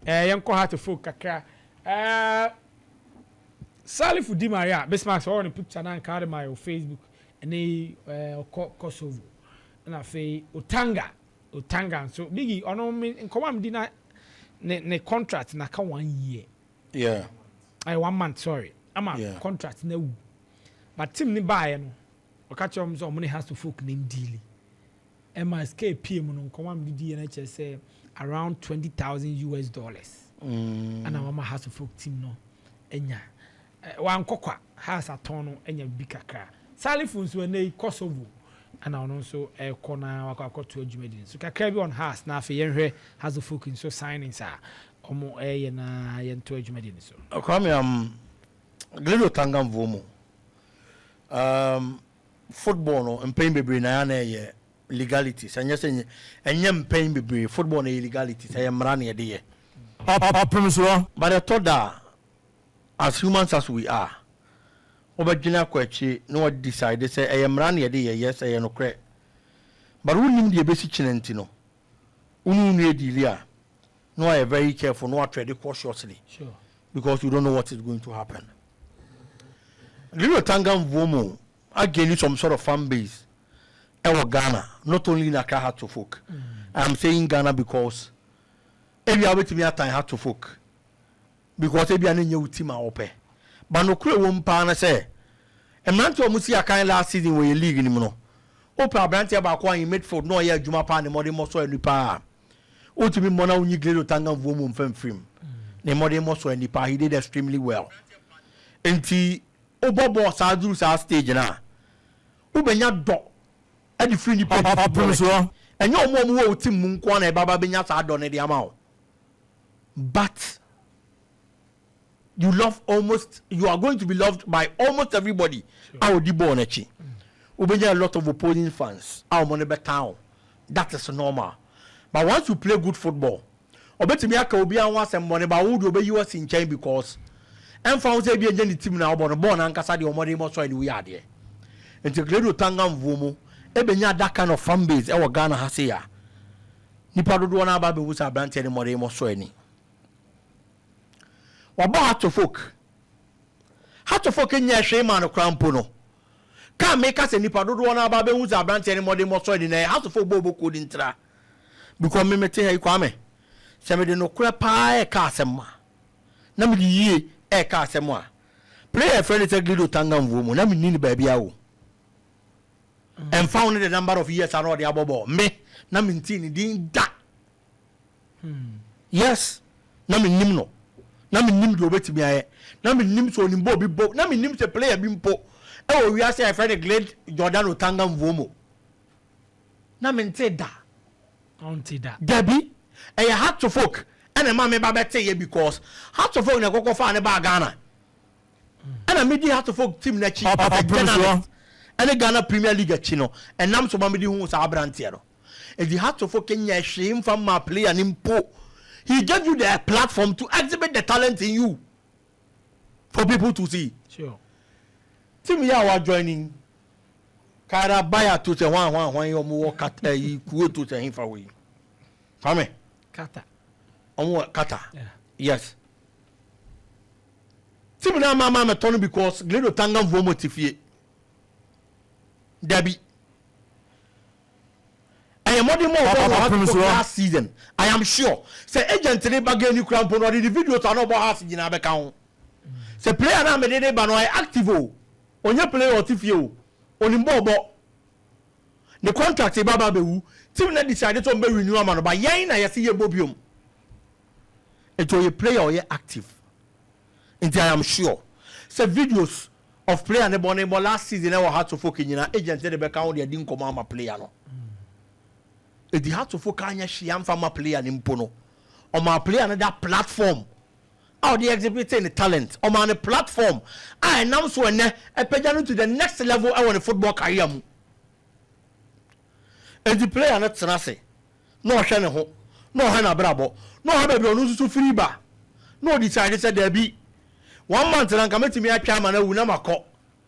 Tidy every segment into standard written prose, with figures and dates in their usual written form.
Yanko had to folk kakra. Salifu Di Maria, Bismarck on the picture and carry my Facebook and they Kosovo. And I say Otanga. So Biggie, on me in command dinner ne contract na ka 1 year. Yeah. 1 month, sorry. I'm a contract no. But Tim ni buy no. Catch on so money has to folk name dealing. MSK PM on command DNHS say around $20,000. And our mama has to folk team no. Enya. One kokwa has a tono enya bikaka. Salifuns when they Kosovo. And also a corner waka to Jumedin. So Kakebi on has now for Yenre has the folk in so signing sa omo na yen to Jumedin so. Kwame Glid Otanga mvomo. Football no mpain bebre na ya na legalities anya se enye mpain bebre football na illegalities ay mra na ye de ye Opemsuo but I thought that as humans as we are obagina kwachi no what decide say ay mra na ye de ye yes ay no kre but we nim de besi chinenti no unu nu edili a no are very careful no tread cautiously sure because you don't know what is going to happen. Glid Otanga mvomo again some sort of fan base Ghana, not only in Accra to folk. I'm saying Ghana because every hour to me at time had to folk. Because every any new team are open. But no crew won't pan say. A man to almost see a kind last season where you league in no. Opa Branty about one in midfield, no year Juma Pan, the modern muscle and the power. O to be Mona only Glid Otanga woman from film. The modern muscle and the power, he did extremely well. And the Obobo Sadus our stage now. Ubenya do e di free ni Opemsuo enyo omo wo team nko na baba benya sa do ne de ama but you are going to be loved by almost everybody our di born echi ubenya a lot of opposing fans our money be town that is normal but once you play good football obetimi aka obi an wasem money ba wo do obe you in chain because en fa wo say bi enye ni team na obo no ball na nkasa de omode mo so ile we ade enti Glid Otanga mvomo ebenya that kind of fan base e Ghana ha se ya nipa dodo na aba be wusa brand any more mo so ani wabo hat to folk nya hwe ma no krampo no ka me ka se nipa dodo na aba be wusa brand any more mo so ani na hat to folk bobo ko di ntra because me mete ha ikwame se me de no kura pa e ka asema na me di yie e ka asema player friend te Glid Otanga mvomo na me ni ba bia wo and found the number of years around the abobo me na mintin din da yes na minim no na minim do betimi aye na minim so ni bo bi bo na minim se player bi mpo e o wi ase friend Glid Otanga mvomo na mintin da onti da dabi e ya hat to folk and ma me ba bete ye because hat to folk na kokko ne ba Ghana and a midi hat to folk team na chi and the Ghana Premier League chino and nam so mamidi hu sa abrantiero if you have to for Kenya shame from my player nimpo he gave you the platform to exhibit the talent in you for people to see sure team ya wa joining Karabaya to say one you mo kata yi kuo to say for we fame kata omo kata yeah. Yes team na mama me turn because Glid Otanga mvomo tifie Debbie, I am more last season. I am sure. Say agent today bagay ni crown pono the videos are not about us in Abeka. Say player na me dey ba no active o. Onye player otifie o. Onimbo the contract e baba bewu. Team na decide to be renew am no ba yen na yesi ye bobiom. It o ye player or ye active. Until I am sure. Say videos of player ne bone last season I had to focus in agent the back on the din come player no e di had to focus anya hia mfa player ni mpo no my player na that platform how they exhibiting the talent on the platform I now so ne e pega no to the next level I want the football career mu e di player na tsena se no hwe ne ho no ha na brabo no ha be no susu free ba no decide say there be 1 month na nka me atwa ma na wu na makọ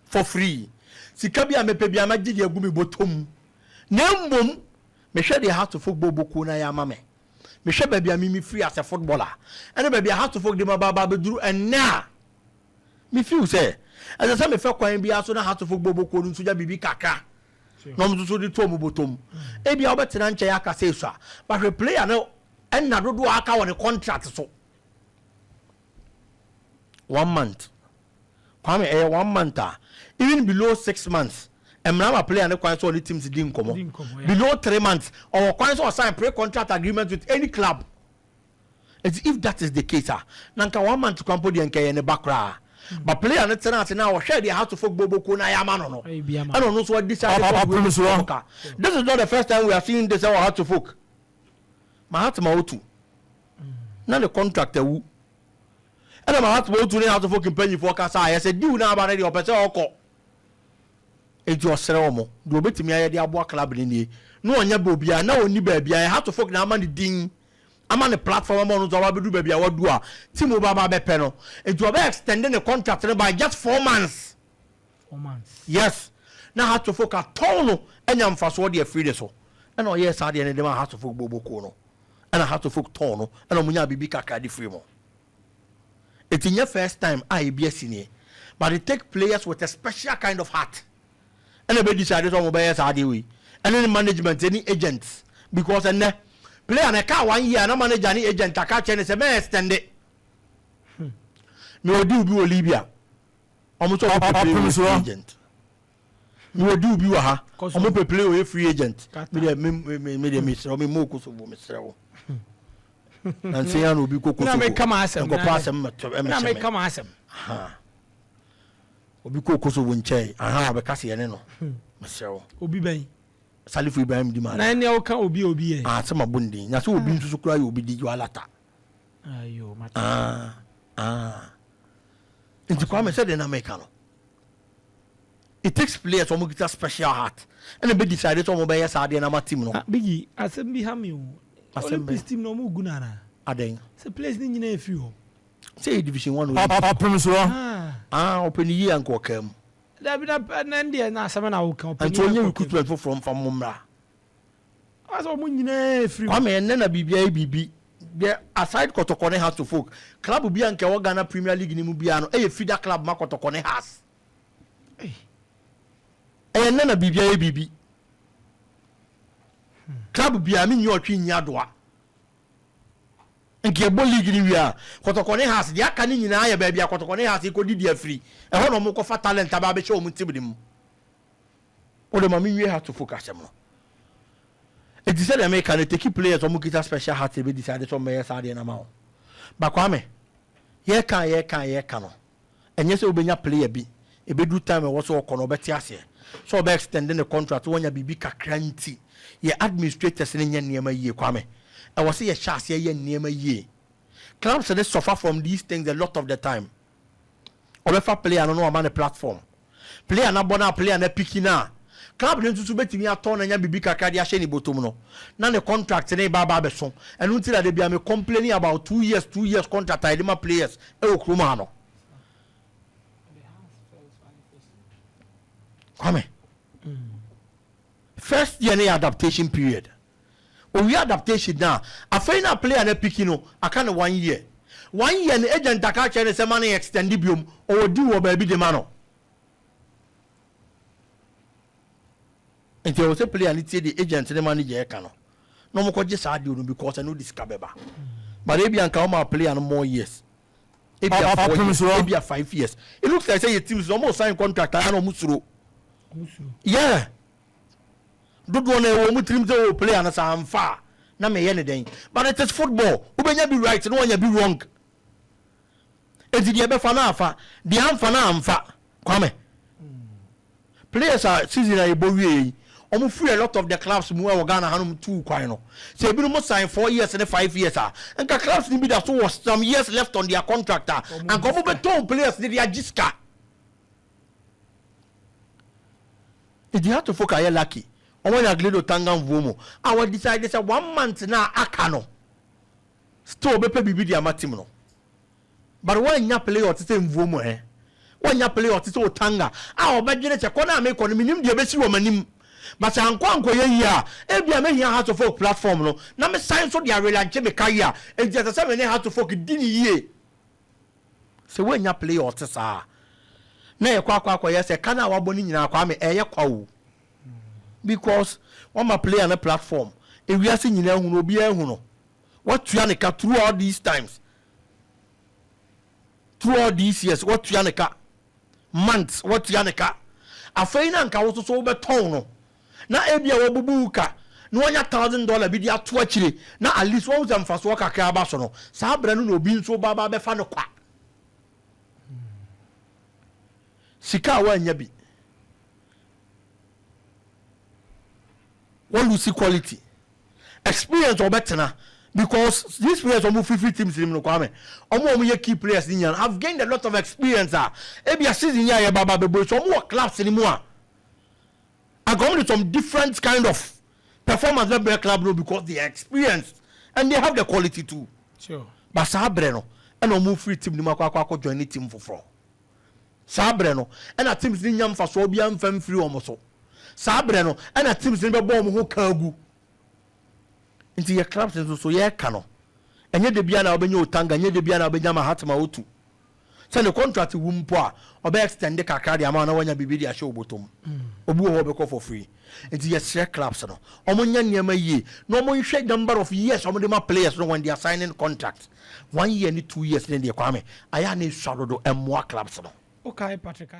for free sika bia mepe bia ma gidi agumi botom na mbom me hwe de ha to football boku na ya ma me me hwe baby me free as a footballer and baby I have to folk dem baba be duru and now me feel say as I say me fe kwan bia so na have to folk boboko nso ja bibi kaka no mo so de to mo botom e bia obetena nche ya aka say so but we player no and na dodo aka won contract so 1 month kwame 1 month even below 6 months Emrama player no kwan so the teams din komo below 3 months or kwan so sign pre-contract agreement with any club. If that is the case nanka 1 month kwampo di enke ye ne bakra but player no tena ate na wo hwe dey how to folk boboko na ya ma no and no so decide this is not the first time we are seeing this how to folk my heart ma otu na the contract wu and my heart ma otu na how to folk company for kasa I said do na ba na the opese oko ejo sere omo do betimi aye de abo club ni no onya ba obia na oni ba bia how to folk na ama ni din ama ne platform no zo ba bedu ba bia wadu a team ba be pe no ejo ba extending the contract by just 4 months. 4 months yes na how to folk aton no enya mfaso de free de so and o yes ade ne dem how to folk boboko no and how to folk ton no and o munya bibi kaka di free mo it in your first time I be senior but it take players with a special kind of heart. And they decided on mobile way. And any management, any agents, because and play on a car 1 year, no manager any agent, a catch and say, may extend it. No do be Libya. Almost all agent. No do be a almost play with free agent. Made a miss or me mocos of Mr. And say, I will be cooked. I may come as and go pass him. I may come as him. Obi ko koso wonche aha be kase ye ne no mesrewo obi ben Salifu Ibrahim di man na ne o ka obi e sama bondi nya so obi nsusu kura ye obi di alata ayo mata Inti kwa me said in America no it takes players who get a special heart and be decided to be yes ade na ma team no bigi asem bi ha me o Olympics team no mo gunana aden se players ni nyina afi ho say division 1 Opemsuo open year and kokam da bi na ndie na asem na wo kan open and so you recruitment from mumra aso mo nyina afi kwa me na bibia bibi there aside Kotokone has to folk club bi anke wo Ghana Premier League ni mu bia no e feeder club ma Kotokone has na bibia bibi club bia mi nyo twi nya doa nke bo league ni wia Kotokone has dia ka ni nyina ya ba bia Kotokone has ko didi afiri e ho no mo ko fa talent aba be show mu tibdim o de ma mi wi has to focus am no it is said America they take players omo kita special heart be decide to me sade na ma o ba kwa me ye kan no enye se obenya player bi e be do time e wo so okono be ti ase so be extending the contract wonya bibi kakra nti ye administrators ne nya niam yie kwa me I was say chance ye niam yie clubs they suffer from these things a lot of the time obefa player no man the platform player na bona player na pikina club ne tutu betimi aton na nya bibi kakra dia hye ni botom no na the contract ne ba be so enu nti na de bia me complaining about 2 years contract I my players e okroma no come first year adaptation period we adaptation now a final player na pikino aka na 1 year the agent aka chere se man extend biom o di wo ba bi de mano enti o se player ni tie the agent ne manager e ka no no mo ko je sa ade no because I know this kabeba but e bia nka o ma player no more years e bia 5 years it looks like say your team is almost sign contract and no musuro yeah dodo na wo mutrim say o player na sa amfa na me ye ne den but it is football ubenya be right no onya be wrong enti de be fa na afa de amfa na amfa kwame players are season na ebowie omo free a lot of the clubs mu e Ghana hanum 2 kwan no say bi no sign 4 years and 5 years and the clubs ni be that so was some years left on their contract and come be top players they are jiska if you have to focus you lucky when you Glid Otanga mvumo I will decide say 1 month na aka no still be pay bibi dia matim no but when you play or say mvumo when you play or say Otanga obedwene che kona me kono minim dia be si wo manim but anko ye ya e bia me hia Heart of Folk platform no na me sign so dia relaunch me kai ya e dia say me ne Heart of Folk di ni yie se we nya play or tsa na ye kwa ye say kana wa boni nyina kwa me eye kwa wo because one ma play on a platform e wi ase nyina hu no obi ehu no what tua ne ka through all these times through all these years what tua ne ka months what tua ne ka afei na nka wo so be ton no na ebia wo bubu ka no nya $1,000 bi dia to akire na at least wo zam faso kakra ba so no sa bra no obi nso baba be fa no kwa sika wa nya bi what lose quality experience obetena because these players are 50 teams in Kwame omo key players in yan have gained a lot of experience ebia season ya baba bebo so omo clubs anymore are going to some different kind of performance level club no because they are experienced and they have the quality too sure but sabre no and omo free team ni makwa join the team for sabre no and a teams ni nyam fa so bia mfam free omo so sabre no and a teams ni be bo omo ho kagu into your clubs so ye kano enye de bia na obenye Otanga enye de bia na obenya Mahatma otu say the contract wumpo a obe extend the kakra de ama na wanya bibidi a show botom obu ho be call for free into your share clubs no omonya niam yie no omo hwe number of years omo de ma players no when they are signing contracts 1 year ni 2 years then they kwame aya na swado do emwa clubs no okay Patrick